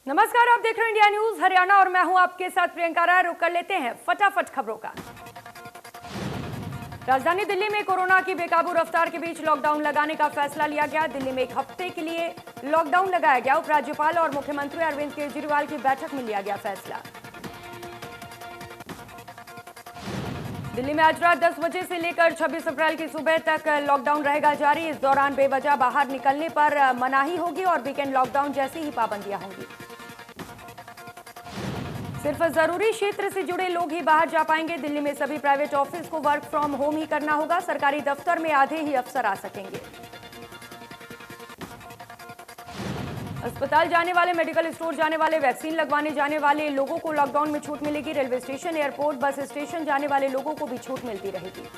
नमस्कार, आप देख रहे हैं इंडिया न्यूज हरियाणा और मैं हूं आपके साथ प्रियंका राय। रुक कर लेते हैं फटाफट खबरों का। राजधानी दिल्ली में कोरोना की बेकाबू रफ्तार के बीच लॉकडाउन लगाने का फैसला लिया गया। दिल्ली में 1 हफ्ते के लिए लॉकडाउन लगाया गया। उपराज्यपाल और मुख्यमंत्री अरविंद केजरीवाल की बैठक में लिया गया फैसला। दिल्ली में आज रात 10 बजे से लेकर 26 अप्रैल की सुबह तक लॉकडाउन रहेगा जारी। इस दौरान बेवजह बाहर निकलने पर मनाही होगी और वीकेंड लॉकडाउन जैसी ही पाबंदियां होंगी। सिर्फ जरूरी क्षेत्र से जुड़े लोग ही बाहर जा पाएंगे। दिल्ली में सभी प्राइवेट ऑफिस को वर्क फ्रॉम होम ही करना होगा। सरकारी दफ्तर में आधे ही अफसर आ सकेंगे। अस्पताल जाने वाले, मेडिकल स्टोर जाने वाले, वैक्सीन लगवाने जाने वाले लोगों को लॉकडाउन में छूट मिलेगी। Railway station, airport, bus station जाने वाले लोगों को भी छूट मिलती रहेगी।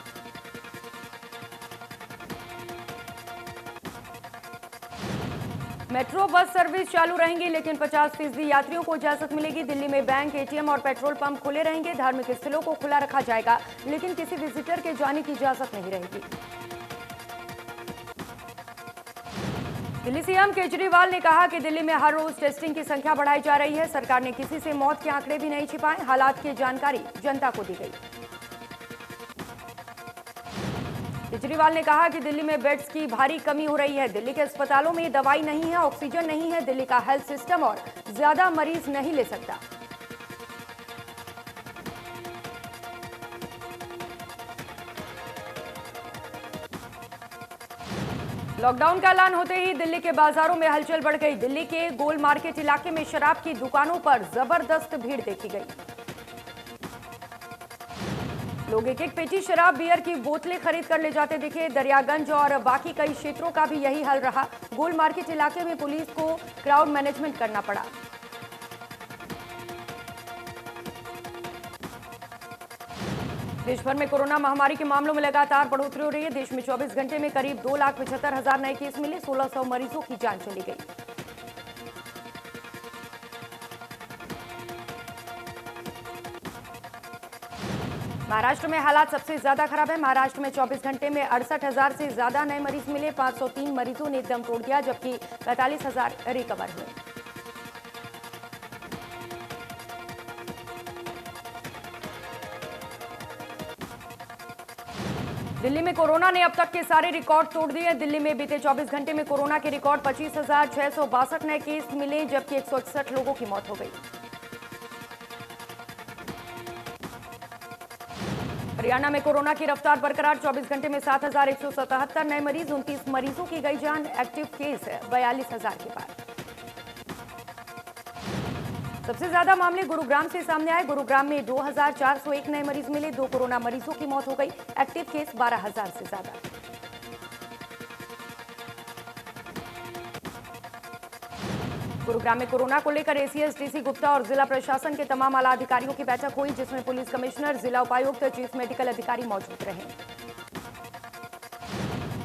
मेट्रो बस सर्विस चालू रहेंगी, लेकिन 50% यात्रियों को इजाजत मिलेगी। दिल्ली में बैंक, एटीएम और पेट्रोल पंप खुले रहेंगे। धार्मिक स्थलों को खुला रखा जाएगा, लेकिन किसी विजिटर के जाने की इजाजत नहीं रहेगी। दिल्ली सीएम केजरीवाल ने कहा कि दिल्ली में हर रोज टेस्टिंग की संख्या बढ़ाई जा रही है। सरकार ने किसी से मौत के आंकड़े भी नहीं छिपाए। हालात की जानकारी जनता को दी गई। केजरीवाल ने कहा कि दिल्ली में बेड्स की भारी कमी हो रही है। दिल्ली के अस्पतालों में दवाई नहीं है, ऑक्सीजन नहीं है। दिल्ली का हेल्थ सिस्टम और ज्यादा मरीज नहीं ले सकता। लॉकडाउन का ऐलान होते ही दिल्ली के बाजारों में हलचल बढ़ गई। दिल्ली के गोल मार्केट इलाके में शराब की दुकानों पर जबरदस्त भीड़ देखी गई। लोग एक एक पेटी शराब, बियर की बोतलें खरीद कर ले जाते दिखे। दरियागंज और बाकी कई क्षेत्रों का भी यही हाल रहा। गोल मार्केट इलाके में पुलिस को क्राउड मैनेजमेंट करना पड़ा। देश भर में कोरोना महामारी के मामलों में लगातार बढ़ोतरी हो रही है। देश में 24 घंटे में करीब 2,75,000 नए केस मिले। 1600 मरीजों की जान चली गई। महाराष्ट्र में हालात सबसे ज्यादा खराब है। महाराष्ट्र में 24 घंटे में 68,000 से ज्यादा नए मरीज मिले। 503 मरीजों ने दम तोड़ दिया, जबकि 45,000 रिकवर हुए। दिल्ली में कोरोना ने अब तक के सारे रिकॉर्ड तोड़ दिए। दिल्ली में बीते 24 घंटे में कोरोना के रिकॉर्ड 25,662 नए केस मिले, जबकि 161 लोगों की मौत हो गई। हरियाणा में कोरोना की रफ्तार बरकरार। 24 घंटे में 7,177 नए मरीज, 29 मरीजों की गई जान। एक्टिव केस 42,000 के पार। सबसे ज्यादा मामले गुरुग्राम से सामने आए। गुरुग्राम में 2,401 नए मरीज मिले। 2 कोरोना मरीजों की मौत हो गई। एक्टिव केस 12,000 से ज्यादा। गुरुग्राम में कोरोना को लेकर एसीएस डीसी गुप्ता और जिला प्रशासन के तमाम आला अधिकारियों की बैठक हुई, जिसमें पुलिस कमिश्नर, जिला उपायुक्त, चीफ मेडिकल अधिकारी मौजूद रहे।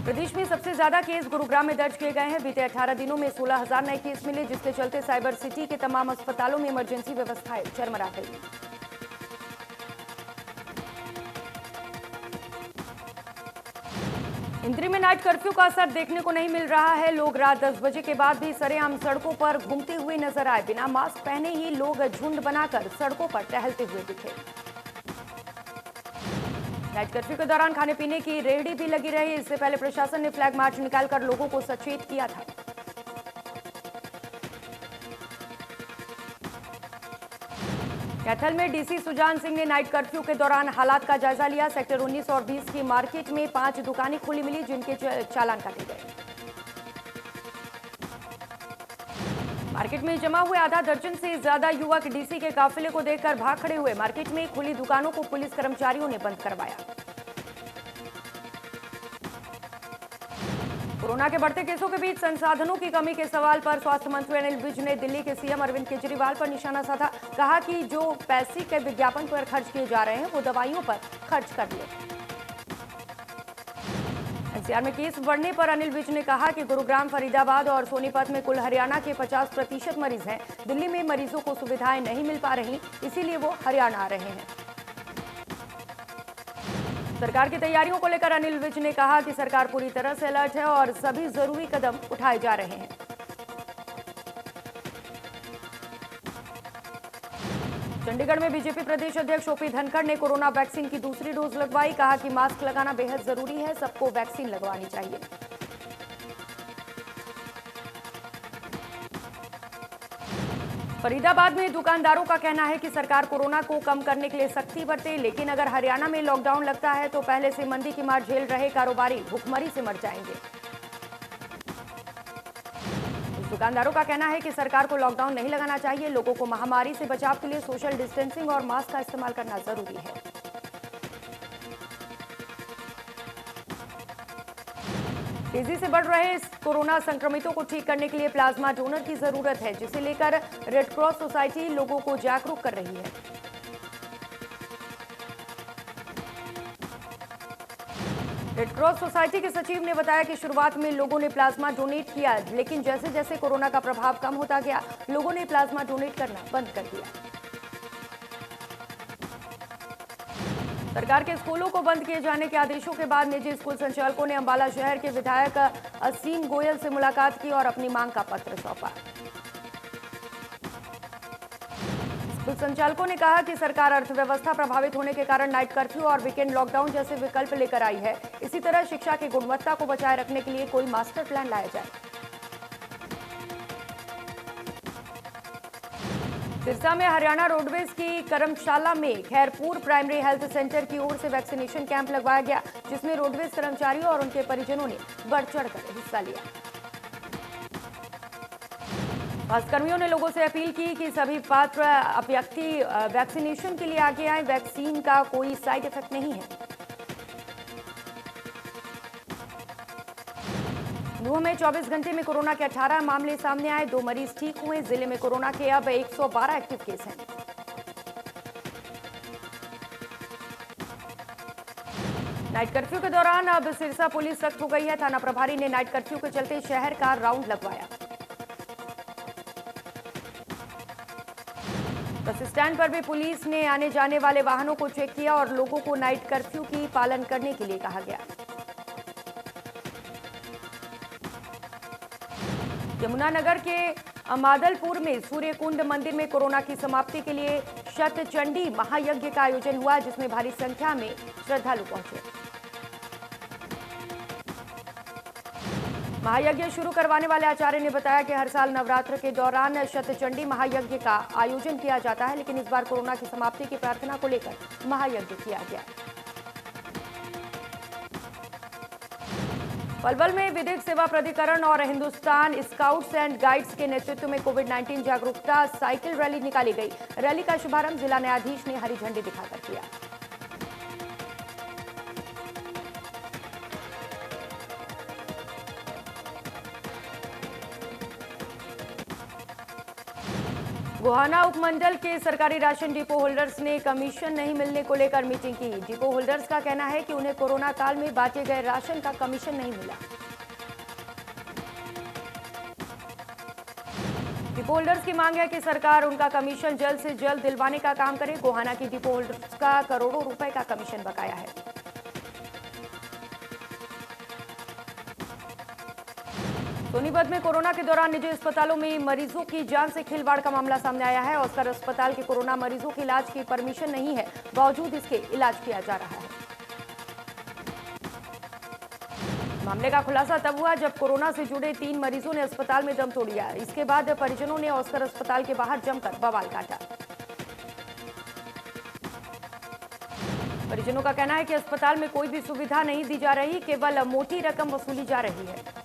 प्रदेश में सबसे ज्यादा केस गुरुग्राम में दर्ज किए गए हैं। बीते 18 दिनों में 16,000 नए केस मिले, जिसके चलते साइबर सिटी के तमाम अस्पतालों में इमरजेंसी व्यवस्थाएं चरमरा गई। इंद्री में नाइट कर्फ्यू का असर देखने को नहीं मिल रहा है। लोग रात 10 बजे के बाद भी सरेआम सड़कों पर घूमते हुए नजर आए। बिना मास्क पहने ही लोग झुंड बनाकर सड़कों पर टहलते हुए दिखे। नाइट कर्फ्यू के दौरान खाने पीने की रेहड़ी भी लगी रही। इससे पहले प्रशासन ने फ्लैग मार्च निकालकर लोगों को सचेत किया था। कैथल में डीसी सुजान सिंह ने नाइट कर्फ्यू के दौरान हालात का जायजा लिया। सेक्टर 19 और 20 की मार्केट में 5 दुकानें खुली मिली, जिनके चालान काटे गए। मार्केट में जमा हुए आधा दर्जन से ज्यादा युवक डीसी के काफिले को देखकर भाग खड़े हुए। मार्केट में खुली दुकानों को पुलिस कर्मचारियों ने बंद करवाया। कोरोना के बढ़ते केसों के बीच संसाधनों की कमी के सवाल पर स्वास्थ्य मंत्री अनिल विज ने दिल्ली के सीएम अरविंद केजरीवाल पर निशाना साधा। कहा कि जो पैसे के विज्ञापन पर खर्च किए जा रहे हैं, वो दवाइयों पर खर्च कर ले। एनसीआर में केस बढ़ने पर अनिल विज ने कहा कि गुरुग्राम, फरीदाबाद और सोनीपत में कुल हरियाणा के 50% मरीज हैं। दिल्ली में मरीजों को सुविधाएं नहीं मिल पा रही, इसीलिए वो हरियाणा आ रहे हैं। सरकार की तैयारियों को लेकर अनिल विज ने कहा कि सरकार पूरी तरह से अलर्ट है और सभी जरूरी कदम उठाए जा रहे हैं। चंडीगढ़ में बीजेपी प्रदेश अध्यक्ष ओपी धनखड़ ने कोरोना वैक्सीन की दूसरी डोज लगवाई। कहा कि मास्क लगाना बेहद जरूरी है, सबको वैक्सीन लगवानी चाहिए। फरीदाबाद में दुकानदारों का कहना है कि सरकार कोरोना को कम करने के लिए सख्ती बरते, लेकिन अगर हरियाणा में लॉकडाउन लगता है तो पहले से मंदी की मार झेल रहे कारोबारी भुखमरी से मर जाएंगे। दुकानदारों का कहना है कि सरकार को लॉकडाउन नहीं लगाना चाहिए, लोगों को महामारी से बचाव के लिए सोशल डिस्टेंसिंग और मास्क का इस्तेमाल करना जरूरी है। तेजी से बढ़ रहे कोरोना संक्रमितों को ठीक करने के लिए प्लाज्मा डोनर की जरूरत है, जिसे लेकर रेड क्रॉस सोसाइटी लोगों को जागरूक कर रही है। रेड क्रॉस सोसाइटी के सचिव ने बताया कि शुरुआत में लोगों ने प्लाज्मा डोनेट किया, लेकिन जैसे जैसे कोरोना का प्रभाव कम होता गया, लोगों ने प्लाज्मा डोनेट करना बंद कर दिया। सरकार के स्कूलों को बंद किए जाने के आदेशों के बाद निजी स्कूल संचालकों ने अंबाला शहर के विधायक असीम गोयल से मुलाकात की और अपनी मांग का पत्र सौंपा। स्कूल संचालकों ने कहा कि सरकार अर्थव्यवस्था प्रभावित होने के कारण नाइट कर्फ्यू और वीकेंड लॉकडाउन जैसे विकल्प लेकर आई है। इसी तरह शिक्षा की गुणवत्ता को बचाए रखने के लिए कोई मास्टर प्लान लाया जाए। सिरसा में हरियाणा रोडवेज की कर्मशाला में खैरपुर प्राइमरी हेल्थ सेंटर की ओर से वैक्सीनेशन कैंप लगवाया गया, जिसमें रोडवेज कर्मचारियों और उनके परिजनों ने बढ़ चढ़कर हिस्सा लिया। स्वास्थ्यकर्मियों ने लोगों से अपील की कि सभी पात्र व्यक्ति वैक्सीनेशन के लिए आगे आए। वैक्सीन का कोई साइड इफेक्ट नहीं है। नूंह में 24 घंटे में कोरोना के 18 मामले सामने आए, 2 मरीज ठीक हुए। जिले में कोरोना के अब 112 एक्टिव केस हैं। नाइट कर्फ्यू के दौरान अब सिरसा पुलिस सख्त हो गई है। थाना प्रभारी ने नाइट कर्फ्यू के चलते शहर का राउंड लगवाया। बस स्टैंड पर भी पुलिस ने आने जाने वाले वाहनों को चेक किया और लोगों को नाइट कर्फ्यू की पालन करने के लिए कहा गया। यमुनानगर के अमादलपुर में सूर्यकुंड मंदिर में कोरोना की समाप्ति के लिए शतचंडी महायज्ञ का आयोजन हुआ, जिसमें भारी संख्या में श्रद्धालु पहुंचे। महायज्ञ शुरू करवाने वाले आचार्य ने बताया कि हर साल नवरात्र के दौरान शतचंडी महायज्ञ का आयोजन किया जाता है, लेकिन इस बार कोरोना की समाप्ति की प्रार्थना को लेकर महायज्ञ किया गया। पलवल में विधिक सेवा प्राधिकरण और हिंदुस्तान स्काउट्स एंड गाइड्स के नेतृत्व में कोविड-19 जागरूकता साइकिल रैली निकाली गई। रैली का शुभारंभ जिला न्यायाधीश ने हरी झंडी दिखाकर किया। गोहाना उपमंडल के सरकारी राशन डिपो होल्डर्स ने कमीशन नहीं मिलने को लेकर मीटिंग की। डिपो होल्डर्स का कहना है कि उन्हें कोरोना काल में बांटे गए राशन का कमीशन नहीं मिला। डिपो होल्डर्स की मांग है कि सरकार उनका कमीशन जल्द से जल्द दिलवाने का काम करे। गोहाना की डिपो होल्डर्स का करोड़ों रुपए का कमीशन बकाया है। सोनीपत में कोरोना के दौरान निजी अस्पतालों में मरीजों की जान से खिलवाड़ का मामला सामने आया है। ऑस्कर अस्पताल के कोरोना मरीजों के इलाज की परमिशन नहीं है, बावजूद इसके इलाज किया जा रहा है। मामले का खुलासा तब हुआ जब कोरोना से जुड़े 3 मरीजों ने अस्पताल में दम तोड़ दिया। इसके बाद परिजनों ने ऑस्कर अस्पताल के बाहर जमकर बवाल काटा। परिजनों का कहना है कि अस्पताल में कोई भी सुविधा नहीं दी जा रही, केवल मोटी रकम वसूली जा रही है।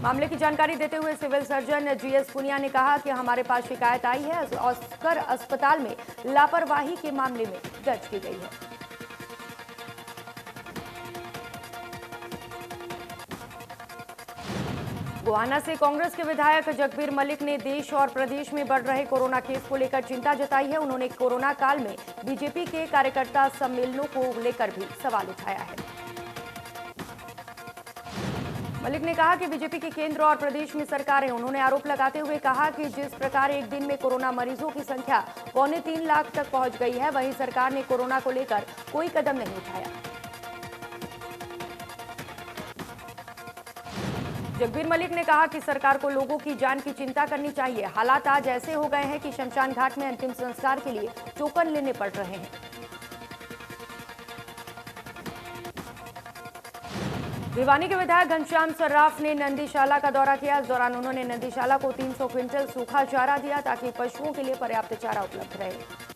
मामले की जानकारी देते हुए सिविल सर्जन जीएस पुनिया ने कहा कि हमारे पास शिकायत आई है, ऑस्कर अस्पताल में लापरवाही के मामले में दर्ज की गई है। गोहाना से कांग्रेस के विधायक जगबीर मलिक ने देश और प्रदेश में बढ़ रहे कोरोना केस को लेकर चिंता जताई है। उन्होंने कोरोना काल में बीजेपी के कार्यकर्ता सम्मेलनों को लेकर भी सवाल उठाया है। मलिक ने कहा कि बीजेपी की केंद्र और प्रदेश में सरकार है। उन्होंने आरोप लगाते हुए कहा कि जिस प्रकार एक दिन में कोरोना मरीजों की संख्या 2.25 लाख तक पहुंच गई है, वहीं सरकार ने कोरोना को लेकर कोई कदम नहीं उठाया। जगबीर मलिक ने कहा कि सरकार को लोगों की जान की चिंता करनी चाहिए। हालात आज ऐसे हो गए हैं कि शमशान घाट में अंतिम संस्कार के लिए टोकन लेने पड़ रहे हैं। भिवानी के विधायक घनश्याम सर्राफ ने नंदीशाला का दौरा किया। इस दौरान उन्होंने नंदीशाला को 300 क्विंटल सूखा चारा दिया ताकि पशुओं के लिए पर्याप्त चारा उपलब्ध रहे।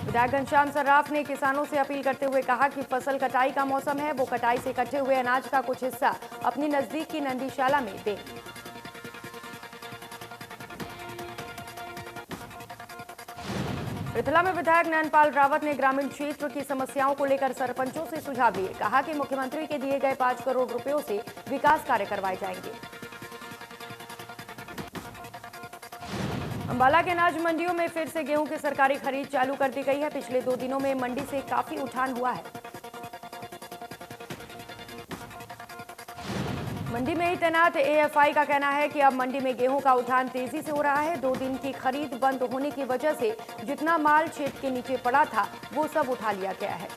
विधायक घनश्याम सर्राफ ने किसानों से अपील करते हुए कहा कि फसल कटाई का मौसम है, वो कटाई से इकट्ठे हुए अनाज का कुछ हिस्सा अपनी नजदीक की नंदीशाला में दें। पृथला में विधायक नयनपाल रावत ने ग्रामीण क्षेत्र की समस्याओं को लेकर सरपंचों से सुझाव दिए। कहा कि मुख्यमंत्री के दिए गए 5 करोड़ रुपयों से विकास कार्य करवाए जाएंगे। अंबाला के अनाज मंडियों में फिर से गेहूं की सरकारी खरीद चालू कर दी गई है। पिछले 2 दिनों में मंडी से काफी उठान हुआ है। मंडी में ही तैनात एएफआई का कहना है कि अब मंडी में गेहूं का उठान तेजी से हो रहा है। 2 दिन की खरीद बंद होने की वजह से जितना माल छेद के नीचे पड़ा था वो सब उठा लिया गया है।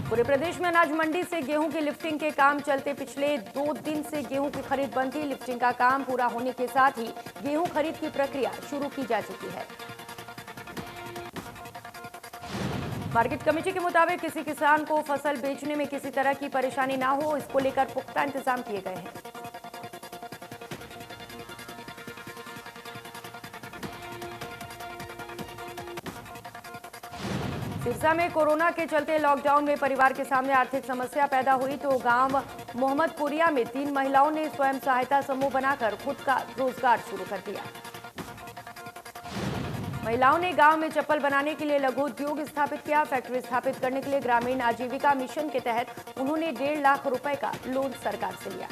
पूरे प्रदेश में अनाज मंडी से गेहूं की लिफ्टिंग के काम चलते पिछले 2 दिन से गेहूं की खरीद बंद थी। लिफ्टिंग का काम पूरा होने के साथ ही गेहूं खरीद की प्रक्रिया शुरू की जा चुकी है। मार्केट कमेटी के मुताबिक किसी किसान को फसल बेचने में किसी तरह की परेशानी ना हो, इसको लेकर पुख्ता इंतजाम किए गए हैं। सिरसा में कोरोना के चलते लॉकडाउन में परिवार के सामने आर्थिक समस्या पैदा हुई तो गांव मोहम्मदपुरिया में 3 महिलाओं ने स्वयं सहायता समूह बनाकर खुद का रोजगार शुरू कर दिया। महिलाओं ने गांव में चप्पल बनाने के लिए लघु उद्योग स्थापित किया। फैक्ट्री स्थापित करने के लिए ग्रामीण आजीविका मिशन के तहत उन्होंने 1.5 लाख रुपए का लोन सरकार से लिया।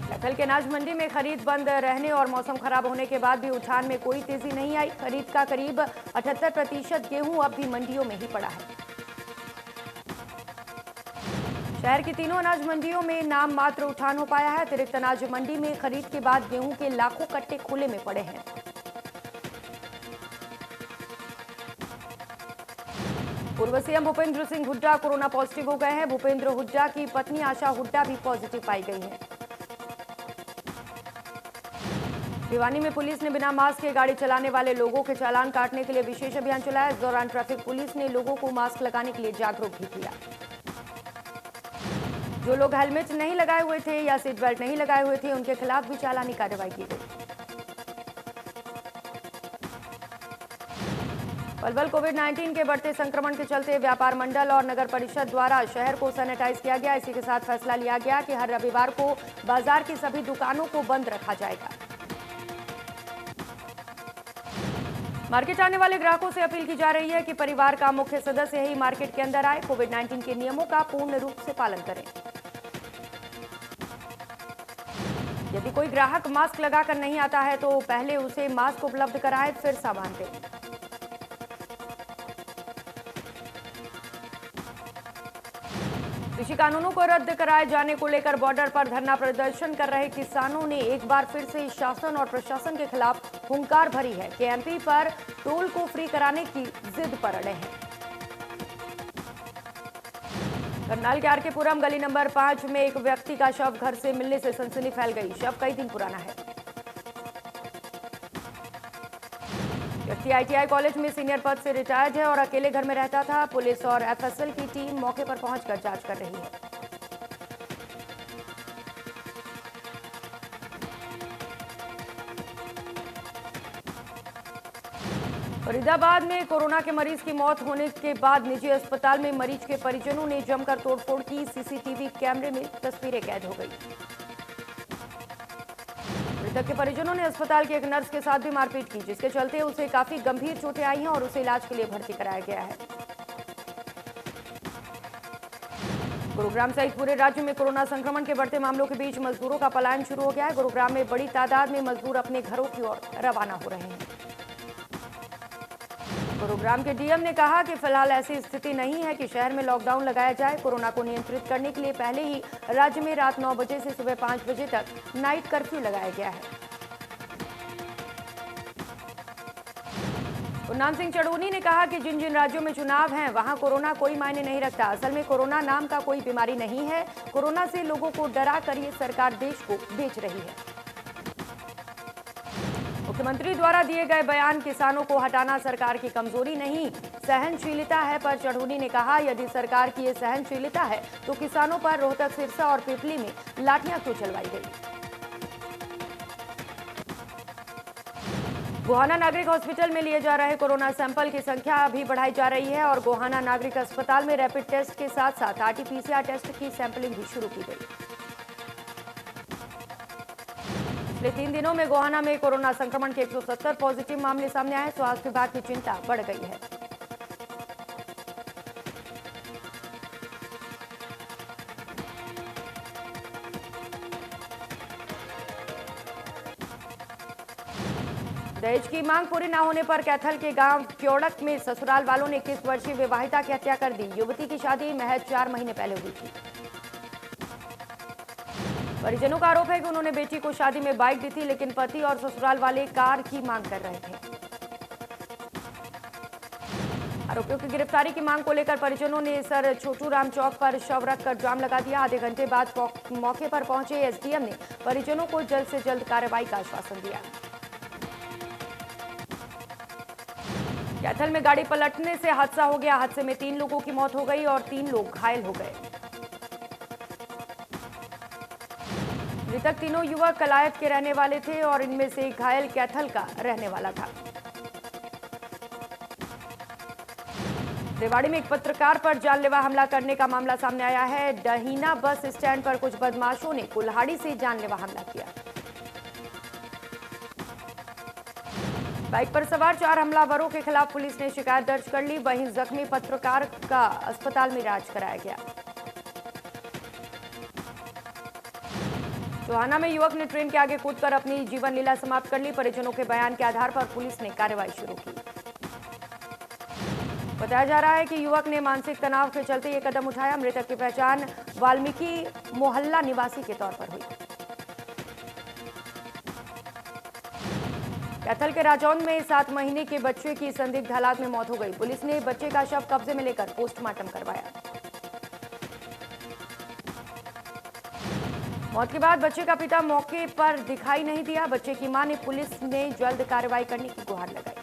लखल के अनाज मंडी में खरीद बंद रहने और मौसम खराब होने के बाद भी उठान में कोई तेजी नहीं आई। खरीद का करीब 78% गेहूं अब भी मंडियों में ही पड़ा है। शहर की तीनों अनाज मंडियों में नाम मात्र उठान हो पाया है। अतिरिक्त अनाज मंडी में खरीद के बाद गेहूं के लाखों कट्टे खुले में पड़े हैं। पूर्व CM Bhupendra Singh Hooda corona positive हो गए हैं। भूपेंद्र हुड्डा की पत्नी आशा हुड्डा भी पॉजिटिव पाई गई है। भिवानी में पुलिस ने बिना मास्क के गाड़ी चलाने वाले लोगों के चालान काटने के लिए विशेष अभियान चलाया। इस दौरान ट्रैफिक पुलिस ने लोगों को मास्क लगाने के लिए जागरूक भी किया। जो लोग हेलमेट नहीं लगाए हुए थे या सीट बेल्ट नहीं लगाए हुए थे उनके खिलाफ भी चालानी कार्रवाई की गई। पलवल कोविड-19 के बढ़ते संक्रमण के चलते व्यापार मंडल और नगर परिषद द्वारा शहर को सैनिटाइज किया गया। इसी के साथ फैसला लिया गया कि हर रविवार को बाजार की सभी दुकानों को बंद रखा जाएगा। मार्केट आने वाले ग्राहकों से अपील की जा रही है कि परिवार का मुख्य सदस्य ही मार्केट के अंदर आए। कोविड-19 के नियमों का पूर्ण रूप से पालन करें। यदि कोई ग्राहक मास्क लगाकर नहीं आता है तो पहले उसे मास्क उपलब्ध कराएं, फिर सामान दें। कृषि कानूनों को रद्द कराए जाने को लेकर बॉर्डर पर धरना प्रदर्शन कर रहे किसानों ने एक बार फिर से शासन और प्रशासन के खिलाफ हुंकार भरी है। केएमपी पर टोल को फ्री कराने की जिद पर अड़े हैं। करनाल के आरकेपुरम गली नंबर 5 में एक व्यक्ति का शव घर से मिलने से सनसनी फैल गई। शव कई दिन पुराना है। व्यक्ति आईटीआई कॉलेज में सीनियर पद से रिटायर्ड है और अकेले घर में रहता था। पुलिस और एफएसएल की टीम मौके पर पहुंचकर जांच कर रही है। फरीदाबाद में कोरोना के मरीज की मौत होने के बाद निजी अस्पताल में मरीज के परिजनों ने जमकर तोड़फोड़ की। सीसीटीवी कैमरे में तस्वीरें कैद हो गई। मृतक के परिजनों ने अस्पताल के एक नर्स के साथ भी मारपीट की, जिसके चलते उसे काफी गंभीर चोटें आई हैं और उसे इलाज के लिए भर्ती कराया गया है। गुरुग्राम सहित पूरे राज्य में कोरोना संक्रमण के बढ़ते मामलों के बीच मजदूरों का पलायन शुरू हो गया है। गुरुग्राम में बड़ी तादाद में मजदूर अपने घरों की ओर रवाना हो रहे हैं। गुरुग्राम के डीएम ने कहा कि फिलहाल ऐसी स्थिति नहीं है कि शहर में लॉकडाउन लगाया जाए। कोरोना को नियंत्रित करने के लिए पहले ही राज्य में रात 9 बजे से सुबह 5 बजे तक नाइट कर्फ्यू लगाया गया है। गुरनाम सिंह चढ़ोनी ने कहा कि जिन जिन राज्यों में चुनाव हैं वहां कोरोना कोई मायने नहीं रखता। असल में कोरोना नाम का कोई बीमारी नहीं है। कोरोना से लोगों को डरा कर ये सरकार देश को बेच रही है। मुख्यमंत्री द्वारा दिए गए बयान किसानों को हटाना सरकार की कमजोरी नहीं, सहनशीलता है, पर चढ़ोनी ने कहा यदि सरकार की ये सहनशीलता है तो किसानों पर रोहतक, सिरसा और पिपली में लाठियां क्यों चलवाई गई। गोहाना नागरिक हॉस्पिटल में लिए जा रहे कोरोना सैंपल की संख्या अभी बढ़ाई जा रही है और गोहाना नागरिक अस्पताल में रैपिड टेस्ट के साथ साथ RT-PCR टेस्ट की सैंपलिंग भी शुरू की गई। पिछले 3 दिनों में गोहाना में कोरोना संक्रमण के 170 पॉजिटिव मामले सामने आए। स्वास्थ्य विभाग की चिंता बढ़ गई है। दहेज की मांग पूरी न होने पर कैथल के गांव क्योड़क में ससुराल वालों ने 21 वर्षीय विवाहिता की हत्या कर दी। युवती की शादी महज 4 महीने पहले हुई थी। परिजनों का आरोप है कि उन्होंने बेटी को शादी में बाइक दी थी, लेकिन पति और ससुराल वाले कार की मांग कर रहे थे। आरोपियों की गिरफ्तारी की मांग को लेकर परिजनों ने सर छोटू राम चौक पर शव रखकर जाम लगा दिया। आधे घंटे बाद मौके पर पहुंचे SDM ने परिजनों को जल्द से जल्द कार्रवाई का आश्वासन दिया। कैथल में गाड़ी पलटने से हादसा हो गया। हादसे में 3 लोगों की मौत हो गई और 3 लोग घायल हो गए। मृतक तीनों युवक कलायत के रहने वाले थे और इनमें से एक घायल कैथल का रहने वाला था। रेवाड़ी में एक पत्रकार पर जानलेवा हमला करने का मामला सामने आया है। डहीना बस स्टैंड पर कुछ बदमाशों ने कुल्हाड़ी से जानलेवा हमला किया। बाइक पर सवार 4 हमलावरों के खिलाफ पुलिस ने शिकायत दर्ज कर ली। वहीं जख्मी पत्रकार का अस्पताल में इलाज कराया गया। टोहाना में युवक ने ट्रेन के आगे कूदकर अपनी जीवन लीला समाप्त कर ली। परिजनों के बयान के आधार पर पुलिस ने कार्रवाई शुरू की। बताया जा रहा है कि युवक ने मानसिक तनाव के चलते ये कदम उठाया। मृतक की पहचान वाल्मीकि मोहल्ला निवासी के तौर पर हुई। कैथल के राजौंद में 7 महीने के बच्चे की संदिग्ध हालात में मौत हो गई। पुलिस ने बच्चे का शव कब्जे में लेकर पोस्टमार्टम करवाया। मौत के बाद बच्चे का पिता मौके पर दिखाई नहीं दिया। बच्चे की मां ने पुलिस ने जल्द कार्रवाई करने की गुहार लगाई।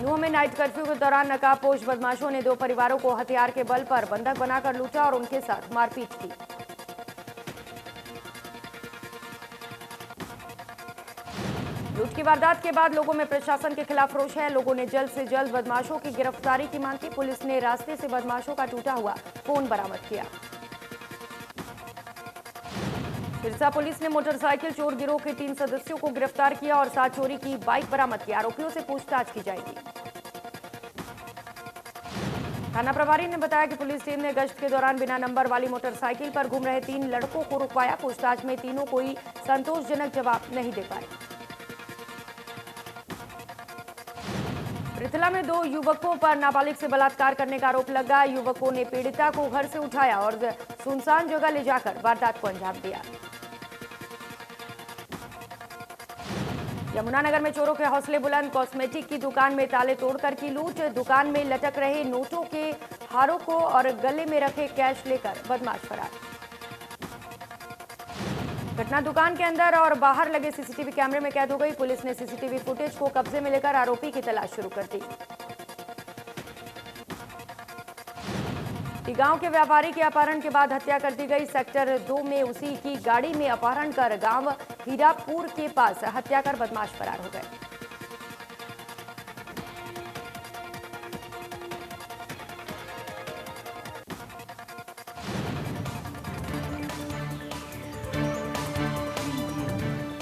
नूंह में नाइट कर्फ्यू के दौरान नकाबपोश बदमाशों ने 2 परिवारों को हथियार के बल पर बंधक बनाकर लूटा और उनके साथ मारपीट की। लूट की वारदात के बाद लोगों में प्रशासन के खिलाफ रोष है। लोगों ने जल्द से जल्द बदमाशों की गिरफ्तारी की मांग की। पुलिस ने रास्ते से बदमाशों का टूटा हुआ फोन बरामद किया। सिरसा पुलिस ने मोटरसाइकिल चोर गिरोह के 3 सदस्यों को गिरफ्तार किया और 7 चोरी की बाइक बरामद की। आरोपियों से पूछताछ की जाएगी। थाना प्रभारी ने बताया कि पुलिस टीम ने गश्त के दौरान बिना नंबर वाली मोटरसाइकिल पर घूम रहे 3 लड़कों को रुकवाया। पूछताछ में तीनों कोई संतोषजनक जवाब नहीं दे पाए। पृथला में 2 युवकों पर नाबालिग से बलात्कार करने का आरोप लगा। युवकों ने पीड़िता को घर से उठाया और सुनसान जगह ले जाकर वारदात को अंजाम दिया। यमुनानगर में चोरों के हौसले बुलंद। कॉस्मेटिक की दुकान में ताले तोड़कर की लूट। दुकान में लटक रहे नोटों के हारों को और गले में रखे कैश लेकर बदमाश फरार। घटना दुकान के अंदर और बाहर लगे CCTV कैमरे में कैद हो गई। पुलिस ने CCTV फुटेज को कब्जे में लेकर आरोपी की तलाश शुरू कर दी। गांव के व्यापारी के अपहरण के बाद हत्या कर दी गई। सेक्टर 2 में उसी की गाड़ी में अपहरण कर गांव हीरापुर के पास हत्या कर बदमाश फरार हो गए।